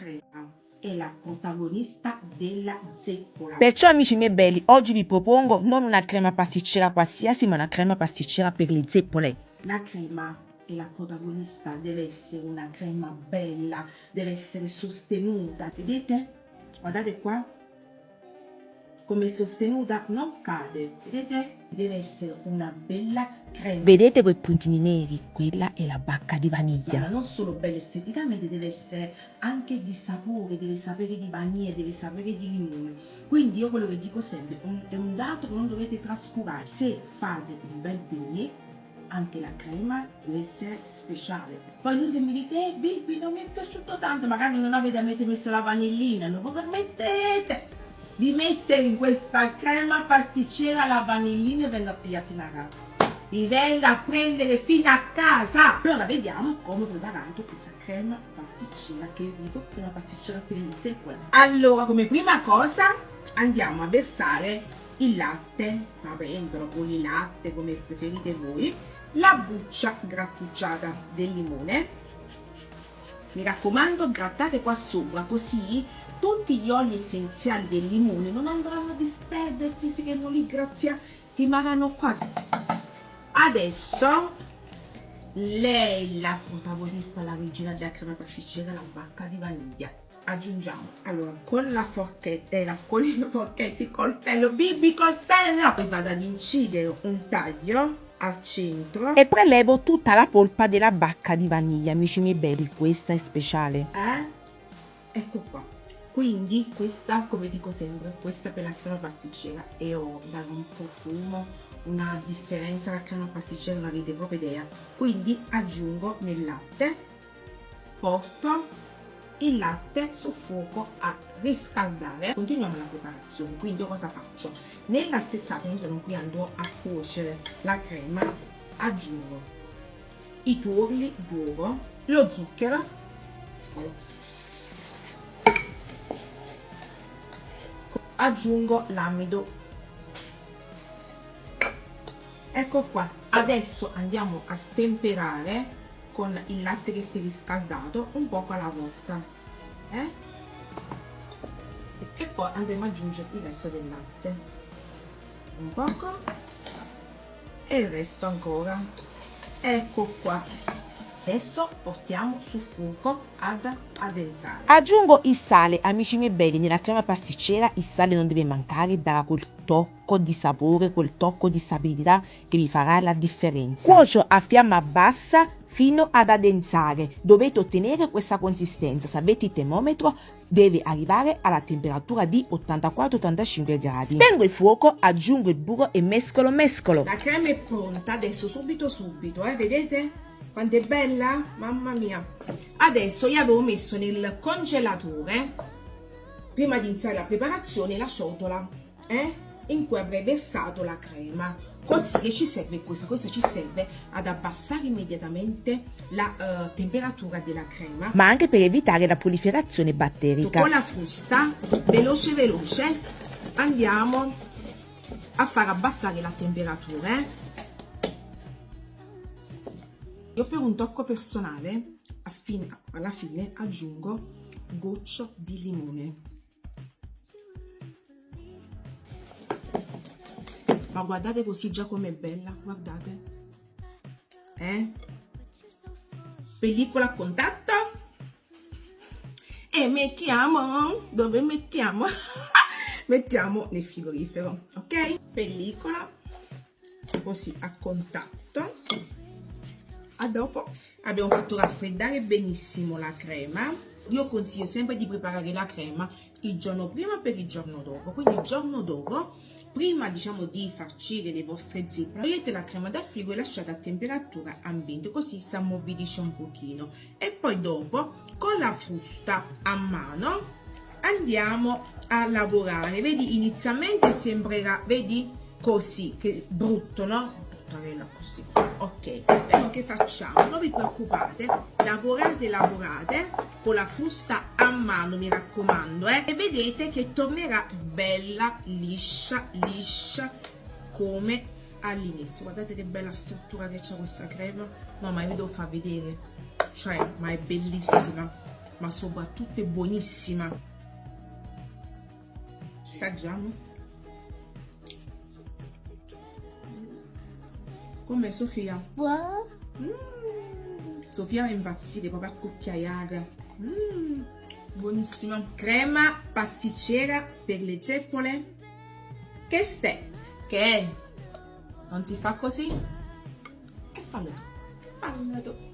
crema è la protagonista della zeppola. Perciò, amici miei belli, oggi vi propongo non una crema pasticcera qualsiasi, ma una crema pasticcera per le zeppole. La crema è la protagonista, deve essere una crema bella, deve essere sostenuta. Vedete? Guardate qua. Come sostenuta, non cade. Vedete? Deve essere una bella crema. Vedete quei puntini neri? Quella è la bacca di vaniglia. Ma non solo bella esteticamente, deve essere anche di sapore, deve sapere di vaniglia, deve sapere di limone. Quindi io quello che dico sempre, è un dato che non dovete trascurare. Se fate un bel beignet, anche la crema deve essere speciale. Poi lui che mi dite, Bibi non mi è piaciuto tanto, magari non avete messo la vanillina, non vi permettete di mettere in questa crema pasticcera la vanillina e venga a pigliare fino a casa. Vi venga a prendere fino a casa. Allora vediamo come ho preparato questa crema pasticcera, che io dico crema pasticcera per le zeppole. Allora, come prima cosa andiamo a versare il latte, una pentola con il latte come preferite voi, la buccia grattugiata del limone. Mi raccomando, grattate qua sopra, così tutti gli oli essenziali del limone non andranno a disperdersi, se che non li grattiamo, rimarranno qua. Adesso lei, la protagonista, la regina della crema pasticcera, la bacca di vaniglia. Aggiungiamo allora con la forchetta, con i forchetti, coltello, Bibi coltello, poi vado ad incidere un taglio al centro e prelevo tutta la polpa della bacca di vaniglia, amici miei belli. Questa è speciale. Ecco qua. Quindi questa, come dico sempre, questa per la crema pasticcera, e ho dato un profumo, una differenza. La crema pasticcera non avete proprio idea. Quindi aggiungo nel latte, porto il latte sul fuoco a riscaldare. Continuiamo la preparazione. Quindi io cosa faccio? Nella stessa pentola in cui andrò a cuocere la crema aggiungo i tuorli d'uovo, lo zucchero, aggiungo l'amido. Ecco qua. Adesso andiamo a stemperare con il latte che si è riscaldato un poco alla volta, e poi andremo ad aggiungere il resto del latte, un poco e il resto ancora. Ecco qua. Adesso portiamo sul fuoco ad addensare. Aggiungo il sale, amici miei belli. Nella crema pasticcera il sale non deve mancare, darà quel tocco di sapore, quel tocco di sapidità che vi farà la differenza. Cuocio a fiamma bassa fino ad addensare. Dovete ottenere questa consistenza. Se avete il termometro, deve arrivare alla temperatura di 84-85 gradi. Spengo il fuoco, aggiungo il burro e mescolo. La crema è pronta, adesso subito, vedete? Quanto è bella? Mamma mia! Adesso io avevo messo nel congelatore, prima di iniziare la preparazione, la ciotola in cui avrei versato la crema. Così che ci serve questa ci serve ad abbassare immediatamente la temperatura della crema, ma anche per evitare la proliferazione batterica. Con la frusta, veloce, andiamo a far abbassare la temperatura. Io per un tocco personale, alla fine aggiungo un goccio di limone. Ma guardate così già com'è bella, guardate. Pellicola a contatto. E mettiamo, dove mettiamo? Mettiamo nel frigorifero, ok? Pellicola, così a contatto. A dopo. Abbiamo fatto raffreddare benissimo la crema. Io consiglio sempre di preparare la crema il giorno prima per il giorno dopo. Quindi il giorno dopo, prima diciamo di farcire le vostre zeppole, togliete la crema dal frigo e lasciate a temperatura ambiente, così si ammorbidisce un pochino. E poi dopo, con la frusta a mano, andiamo a lavorare. Vedi, inizialmente sembrerà, vedi, così, che brutto, no? Così, ok. Però che facciamo? Non vi preoccupate, lavorate con la frusta a mano, mi raccomando, e vedete che tornerà bella liscia come all'inizio. Guardate che bella struttura che c'ha questa crema. No, ma vi devo far vedere, cioè, ma è bellissima. ma soprattutto è buonissima. Assaggiamo. Come Sofia? Sofia è impazzita, proprio a cucchiaiare. Buonissima. Crema pasticcera per le zeppole. Che stai? Che non si fa così? E fallo tu. Fallo tu.